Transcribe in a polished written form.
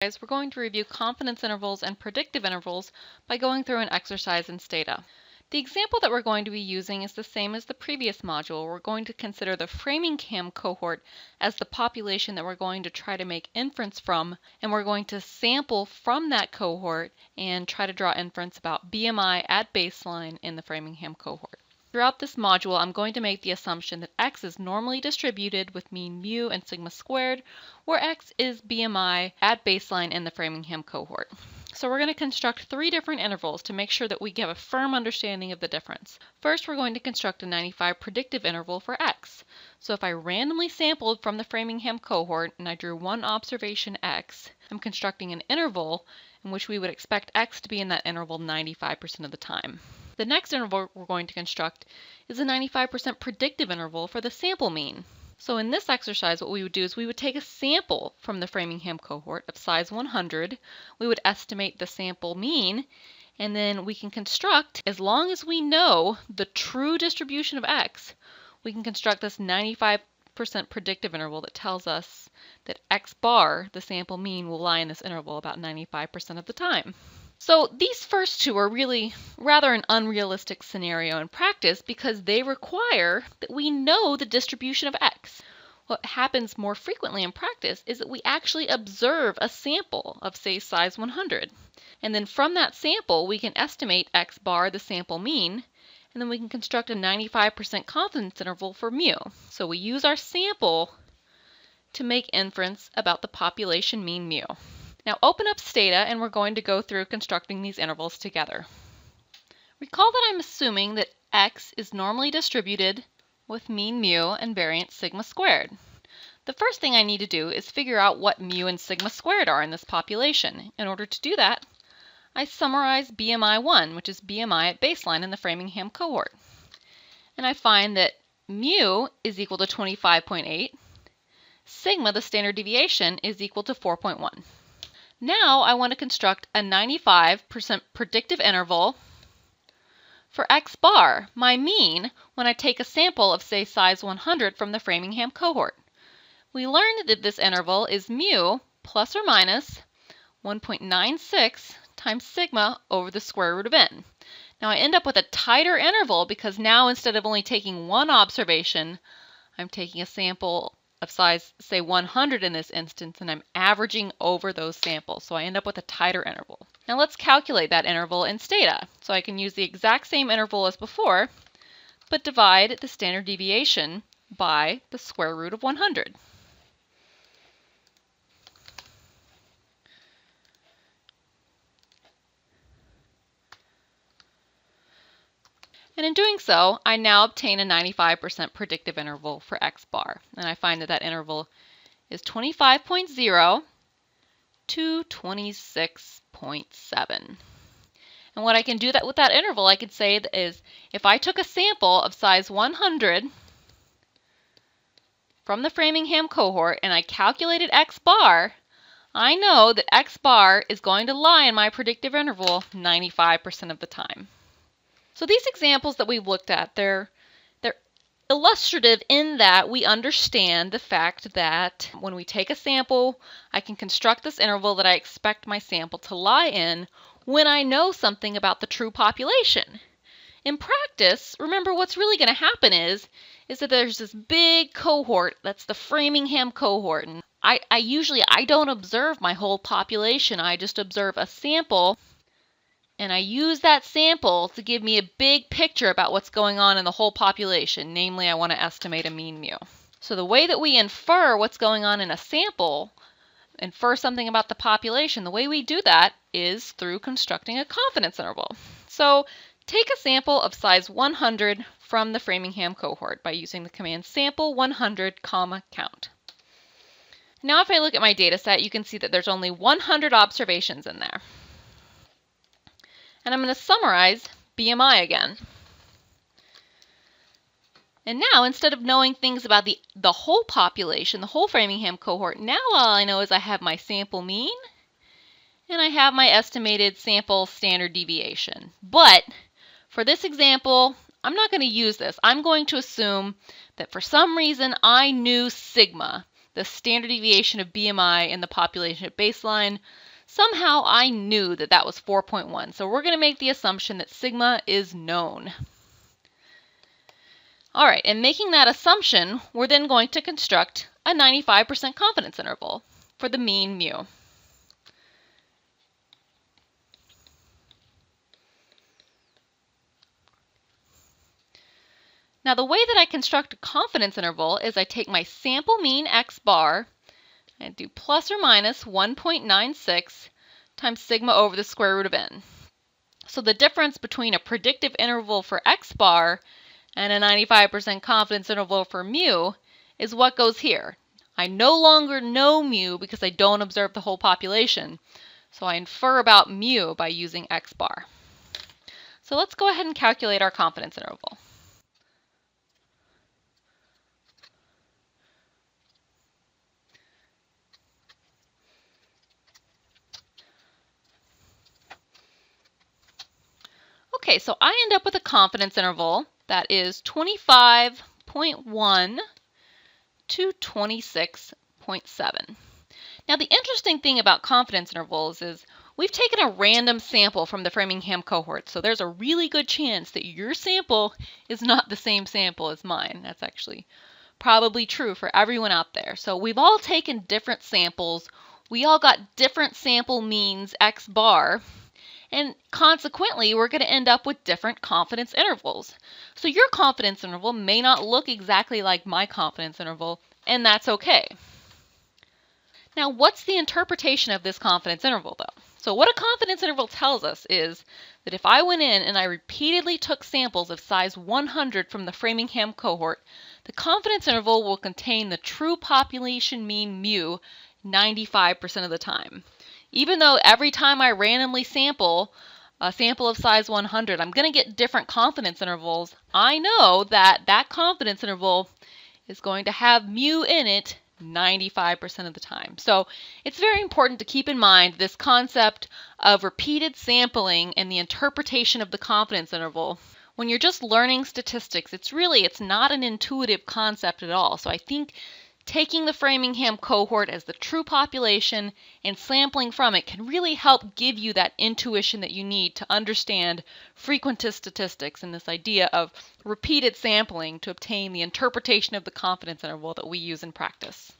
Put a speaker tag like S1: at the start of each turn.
S1: We're going to review confidence intervals and predictive intervals by going through an exercise in STATA. The example that we're going to be using is the same as the previous module. We're going to consider the Framingham cohort as the population that we're going to try to make inference from, and we're going to sample from that cohort and try to draw inference about BMI at baseline in the Framingham cohort. Throughout this module, I'm going to make the assumption that X is normally distributed with mean mu and sigma squared, where X is BMI at baseline in the Framingham cohort. So we're going to construct three different intervals to make sure that we have a firm understanding of the difference. First, we're going to construct a 95 predictive interval for X. So if I randomly sampled from the Framingham cohort and I drew one observation X, I'm constructing an interval in which we would expect X to be in that interval 95% of the time. The next interval we're going to construct is a 95% predictive interval for the sample mean. So in this exercise, what we would do is we would take a sample from the Framingham cohort of size 100. We would estimate the sample mean, and then we can construct, as long as we know the true distribution of X, we can construct this 95% predictive interval that tells us that X bar, the sample mean, will lie in this interval about 95% of the time. So these first two are really rather an unrealistic scenario in practice because they require that we know the distribution of X. What happens more frequently in practice is that we actually observe a sample of, say, size 100. And then from that sample, we can estimate X bar, the sample mean, and then we can construct a 95% confidence interval for mu. So we use our sample to make inference about the population mean mu. Now open up STATA and we're going to go through constructing these intervals together. Recall that I'm assuming that X is normally distributed with mean mu and variance sigma squared. The first thing I need to do is figure out what mu and sigma squared are in this population. In order to do that, I summarize BMI1, which is BMI at baseline in the Framingham cohort. And I find that mu is equal to 25.8, sigma, the standard deviation, is equal to 4.1. Now I want to construct a 95% predictive interval for X bar, my mean, when I take a sample of, say, size 100 from the Framingham cohort. We learned that this interval is mu plus or minus 1.96 times sigma over the square root of n. Now I end up with a tighter interval because now instead of only taking one observation, I'm taking a sample of size, say, 100 in this instance, and I'm averaging over those samples. So I end up with a tighter interval. Now let's calculate that interval in STATA. So I can use the exact same interval as before, but divide the standard deviation by the square root of 100. And in doing so, I now obtain a 95% predictive interval for X bar. And I find that that interval is 25.0 to 26.7. And what I can do that with that interval, I could say is if I took a sample of size 100 from the Framingham cohort and I calculated X bar, I know that X bar is going to lie in my predictive interval 95% of the time. So these examples that we've looked at, they're illustrative in that we understand the fact that when we take a sample, I can construct this interval that I expect my sample to lie in when I know something about the true population. In practice, remember what's really going to happen is that there's this big cohort, that's the Framingham cohort, and I don't observe my whole population, I just observe a sample. And I use that sample to give me a big picture about what's going on in the whole population. Namely, I want to estimate a mean mu. So the way that we infer what's going on in a sample, infer something about the population, the way we do that is through constructing a confidence interval. So take a sample of size 100 from the Framingham cohort by using the command sample 100, count. Now if I look at my data set, you can see that there's only 100 observations in there. And I'm going to summarize BMI again. And now, instead of knowing things about the whole population, the whole Framingham cohort, now all I know is I have my sample mean and I have my estimated sample standard deviation. But for this example, I'm not going to use this. I'm going to assume that for some reason I knew sigma. the standard deviation of BMI in the population at baseline, somehow I knew that that was 4.1. So we're going to make the assumption that sigma is known. All right, and making that assumption, we're then going to construct a 95% confidence interval for the mean mu. Now, the way that I construct a confidence interval is I take my sample mean x bar and do plus or minus 1.96 times sigma over the square root of n. So the difference between a predictive interval for x bar and a 95% confidence interval for mu is what goes here. I no longer know mu because I don't observe the whole population, so I infer about mu by using x bar. So let's go ahead and calculate our confidence interval. Okay, so I end up with a confidence interval that is 25.1 to 26.7. Now, the interesting thing about confidence intervals is we've taken a random sample from the Framingham cohort, so there's a really good chance that your sample is not the same sample as mine. That's actually probably true for everyone out there. So we've all taken different samples. We all got different sample means x bar. And consequently, we're going to end up with different confidence intervals. So your confidence interval may not look exactly like my confidence interval, and that's okay. Now, what's the interpretation of this confidence interval, though? So what a confidence interval tells us is that if I went in and I repeatedly took samples of size 100 from the Framingham cohort, the confidence interval will contain the true population mean mu 95% of the time. Even though every time I randomly sample a sample of size 100, I'm going to get different confidence intervals, I know that that confidence interval is going to have mu in it 95% of the time. So it's very important to keep in mind this concept of repeated sampling and the interpretation of the confidence interval. When you're just learning statistics, it's not an intuitive concept at all. So I think taking the Framingham cohort as the true population and sampling from it can really help give you that intuition that you need to understand frequentist statistics and this idea of repeated sampling to obtain the interpretation of the confidence interval that we use in practice.